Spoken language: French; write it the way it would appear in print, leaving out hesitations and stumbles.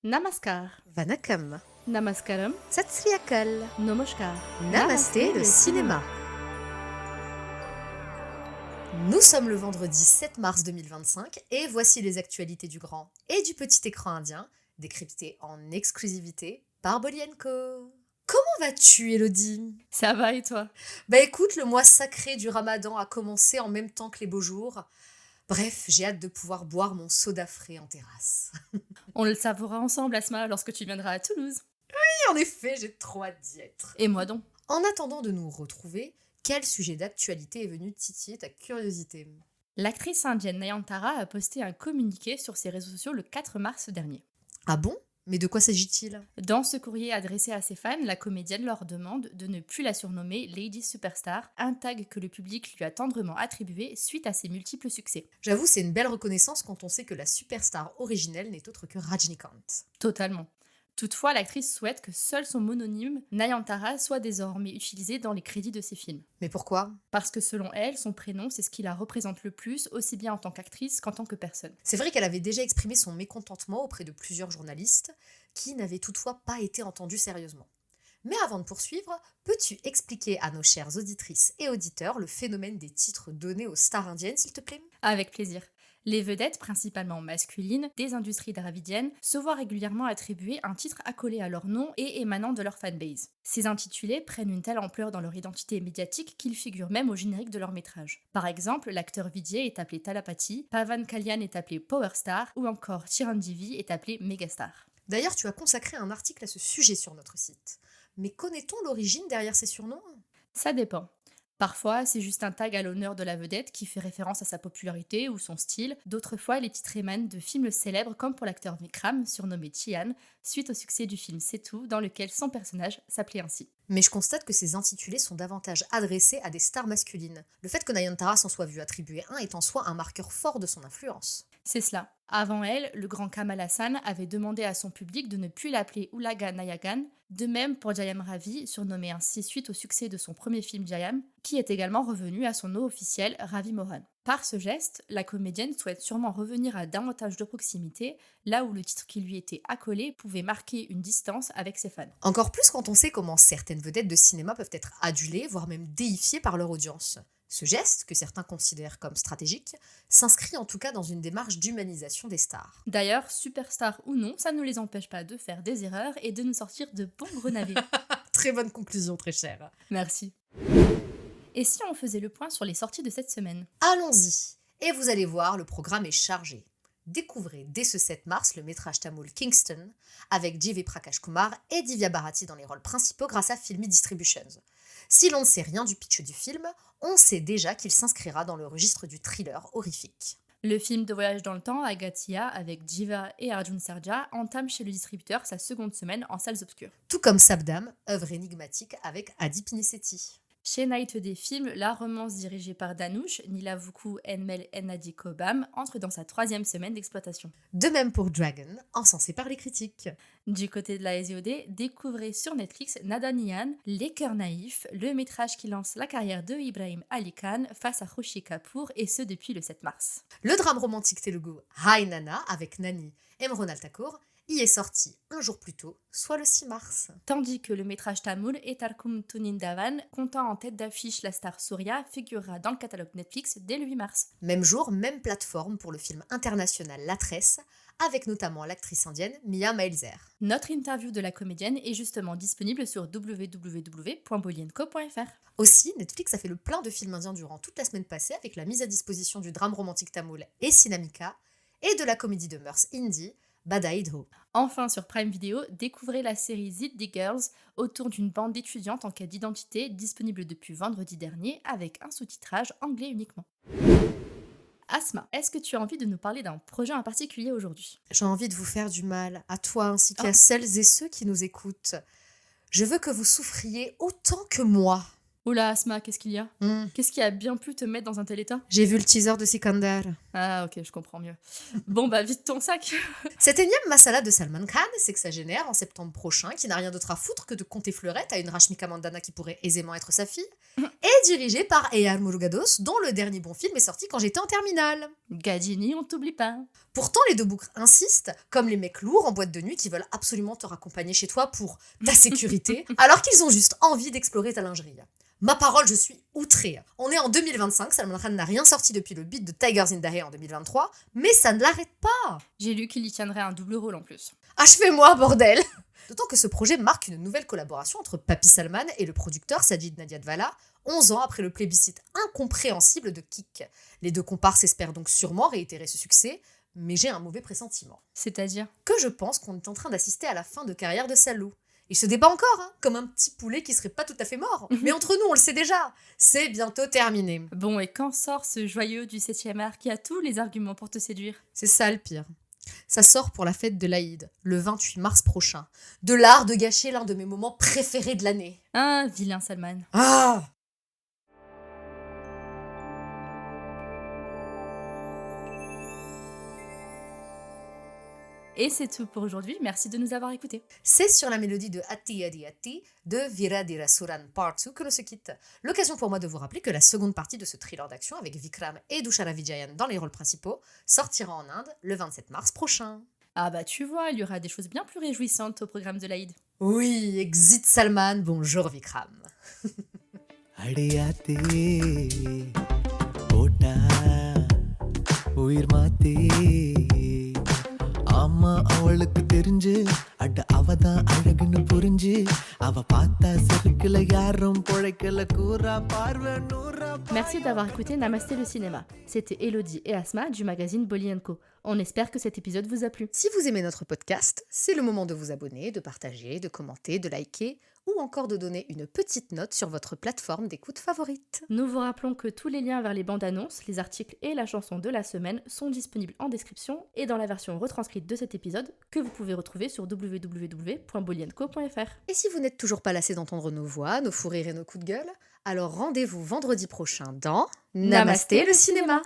Namaskar, Vanakkam, Namaskaram, Sat Sri Akal, Namaskar. Namasté le cinéma. Nous sommes le vendredi 7 mars 2025 et voici les actualités du grand et du petit écran indien, décryptées en exclusivité par Bolienko. Comment vas-tu, Elodie? Ça va et toi? Bah écoute, le mois sacré du Ramadan a commencé en même temps que les beaux jours. Bref, j'ai hâte de pouvoir boire mon soda frais en terrasse. On le savourera ensemble, Asma, lorsque tu viendras à Toulouse. Et en effet, j'ai trop hâte d'y être. Et moi donc. En attendant de nous retrouver, quel sujet d'actualité est venu titiller ta curiosité? L'actrice indienne Nayantara a posté un communiqué sur ses réseaux sociaux le 4 mars dernier. Ah bon? Mais de quoi s'agit-il? Dans ce courrier adressé à ses fans, la comédienne leur demande de ne plus la surnommer Lady Superstar, un tag que le public lui a tendrement attribué suite à ses multiples succès. J'avoue, c'est une belle reconnaissance quand on sait que la superstar originelle n'est autre que Rajnikant. Totalement. Toutefois, l'actrice souhaite que seul son mononyme, Nayantara, soit désormais utilisé dans les crédits de ses films. Mais pourquoi? Parce que selon elle, son prénom, c'est ce qui la représente le plus, aussi bien en tant qu'actrice qu'en tant que personne. C'est vrai qu'elle avait déjà exprimé son mécontentement auprès de plusieurs journalistes, qui n'avaient toutefois pas été entendus sérieusement. Mais avant de poursuivre, peux-tu expliquer à nos chères auditrices et auditeurs le phénomène des titres donnés aux stars indiennes, s'il te plaît? Avec plaisir. Les vedettes, principalement masculines, des industries dravidiennes, se voient régulièrement attribuer un titre accolé à leur nom et émanant de leur fanbase. Ces intitulés prennent une telle ampleur dans leur identité médiatique qu'ils figurent même au générique de leur métrage. Par exemple, l'acteur Vijay est appelé Talapati, Pavan Kalyan est appelé Power Star, ou encore Chiranjeevi est appelé Megastar. D'ailleurs, tu as consacré un article à ce sujet sur notre site. Mais connaît-on l'origine derrière ces surnoms? Ça dépend. Parfois, c'est juste un tag à l'honneur de la vedette qui fait référence à sa popularité ou son style. D'autres fois, les titres émanent de films célèbres comme pour l'acteur Vikram, surnommé Chian, suite au succès du film C'est tout, dans lequel son personnage s'appelait ainsi. Mais je constate que ces intitulés sont davantage adressés à des stars masculines. Le fait que Nayantara s'en soit vu attribuer un est en soi un marqueur fort de son influence. C'est cela. Avant elle, le grand Kamal Hassan avait demandé à son public de ne plus l'appeler Ulaga Nayagan, de même pour Jayam Ravi, surnommé ainsi suite au succès de son premier film Jayam, qui est également revenu à son nom officiel Ravi Mohan. Par ce geste, la comédienne souhaite sûrement revenir à davantage de proximité, là où le titre qui lui était accolé pouvait marquer une distance avec ses fans. Encore plus quand on sait comment certaines vedettes de cinéma peuvent être adulées, voire même déifiées par leur audience. Ce geste, que certains considèrent comme stratégique, s'inscrit en tout cas dans une démarche d'humanisation des stars. D'ailleurs, superstar ou non, ça ne les empêche pas de faire des erreurs et de nous sortir de bons gros navets. Très bonne conclusion, très chère. Merci. Et si on faisait le point sur les sorties de cette semaine? Allons-y. Et vous allez voir, le programme est chargé. Découvrez dès ce 7 mars le métrage tamoul Kingston, avec J.V. Prakash Kumar et Divya Bharati dans les rôles principaux grâce à Filmy Distributions. Si l'on ne sait rien du pitch du film, on sait déjà qu'il s'inscrira dans le registre du thriller horrifique. Le film de voyage dans le temps, Agathia, avec Jiva et Arjun Sarja, entame chez le distributeur sa seconde semaine en salles obscures. Tout comme Sabdam, œuvre énigmatique avec Adi Pinisetti. Chez Night des films, la romance dirigée par Danush, Nilavuku Enmel Ennadi Kobam, entre dans sa troisième semaine d'exploitation. De même pour Dragon, encensé par les critiques. Du côté de la SVOD, découvrez sur Netflix Nadanian, Les cœurs naïfs, le métrage qui lance la carrière de Ibrahim Ali Khan face à Khushi Kapoor, et ce depuis le 7 mars. Le drame romantique telugu Hai Nana avec Nani et Mronal Thakur y est sorti un jour plus tôt, soit le 6 mars. Tandis que le métrage tamoul Etarkum Tunindavan, comptant en tête d'affiche la star Surya, figurera dans le catalogue Netflix dès le 8 mars. Même jour, même plateforme pour le film international La Tresse, avec notamment l'actrice indienne Mia Maelzer. Notre interview de la comédienne est justement disponible sur www.bolienko.fr. Aussi, Netflix a fait le plein de films indiens durant toute la semaine passée avec la mise à disposition du drame romantique tamoul et Sinamika et de la comédie de mœurs indie Badaidho. Enfin, sur Prime Video, découvrez la série Ziddi Girls autour d'une bande d'étudiantes en quête d'identité, disponible depuis vendredi dernier avec un sous-titrage anglais uniquement. Asma, est-ce que tu as envie de nous parler d'un projet en particulier aujourd'hui? J'ai envie de vous faire du mal, à toi ainsi qu'à Oh. celles et ceux qui nous écoutent. Je veux que vous souffriez autant que moi. Oula Asma, qu'est-ce qu'il y a? Hmm. Qu'est-ce qui a bien pu te mettre dans un tel état? J'ai vu le teaser de Sikandar. Ah ok, je comprends mieux. Bon bah vite ton sac. Cette énième masala de Salman Khan, sexagénaire en septembre prochain, qui n'a rien d'autre à foutre que de compter fleurettes à une Rashmika Mandana qui pourrait aisément être sa fille, est dirigée par A.R. Murugados, dont le dernier bon film est sorti quand j'étais en terminale. Gadini, on t'oublie pas. Pourtant, les deux boucles insistent, comme les mecs lourds en boîte de nuit qui veulent absolument te raccompagner chez toi pour ta sécurité, alors qu'ils ont juste envie d'explorer ta lingerie. Ma parole, je suis outrée. On est en 2025, Salman Khan n'a rien sorti depuis le beat de Tigers in the Hay en 2023, mais ça ne l'arrête pas. J'ai lu qu'il y tiendrait un double rôle en plus. Achevez-moi, bordel. D'autant que ce projet marque une nouvelle collaboration entre Papy Salman et le producteur Sajid Nadiadwala, 11 ans après le plébiscite incompréhensible de Kick. Les deux comparses espèrent donc sûrement réitérer ce succès, mais j'ai un mauvais pressentiment. C'est-à-dire? Que je pense qu'on est en train d'assister à la fin de carrière de Salou. Il se débat encore, comme un petit poulet qui serait pas tout à fait mort. Mais entre nous, on le sait déjà, c'est bientôt terminé. Bon, et quand sort ce joyeux du 7e art qui a tous les arguments pour te séduire? C'est ça le pire. Ça sort pour la fête de l'Aïd, le 28 mars prochain. De l'art de gâcher l'un de mes moments préférés de l'année. Ah, vilain Salman. Ah! Et c'est tout pour aujourd'hui, merci de nous avoir écoutés. C'est sur la mélodie de Atti Adi Atti de Viradira Suran Part 2 que l'on se quitte. L'occasion pour moi de vous rappeler que la seconde partie de ce thriller d'action avec Vikram et Dushara Vijayan dans les rôles principaux sortira en Inde le 27 mars prochain. Ah bah tu vois, il y aura des choses bien plus réjouissantes au programme de l'Aïd. Oui, exit Salman, bonjour Vikram. அடியாத்தே போட்டா உயிர் மாத்தே ஆமா அவளுக்கு தெரிஞ்சு அட அவதான் அழகுன்னு புரிஞ்சு அவ பார்த்தா சிறுக்குல யாரும் பொழைக்கல கூறா பார்வை நூறா. Merci d'avoir écouté Namasté le cinéma. C'était Elodie et Asma du magazine Bolly & Co. On espère que cet épisode vous a plu. Si vous aimez notre podcast, c'est le moment de vous abonner, de partager, de commenter, de liker ou encore de donner une petite note sur votre plateforme d'écoute favorite. Nous vous rappelons que tous les liens vers les bandes annonces, les articles et la chanson de la semaine sont disponibles en description et dans la version retranscrite de cet épisode que vous pouvez retrouver sur www.bolyenco.fr. Et si vous n'êtes toujours pas lassé d'entendre nos voix, nos fous rires et nos coups de gueule, alors rendez-vous vendredi prochain dans Namasté le cinéma.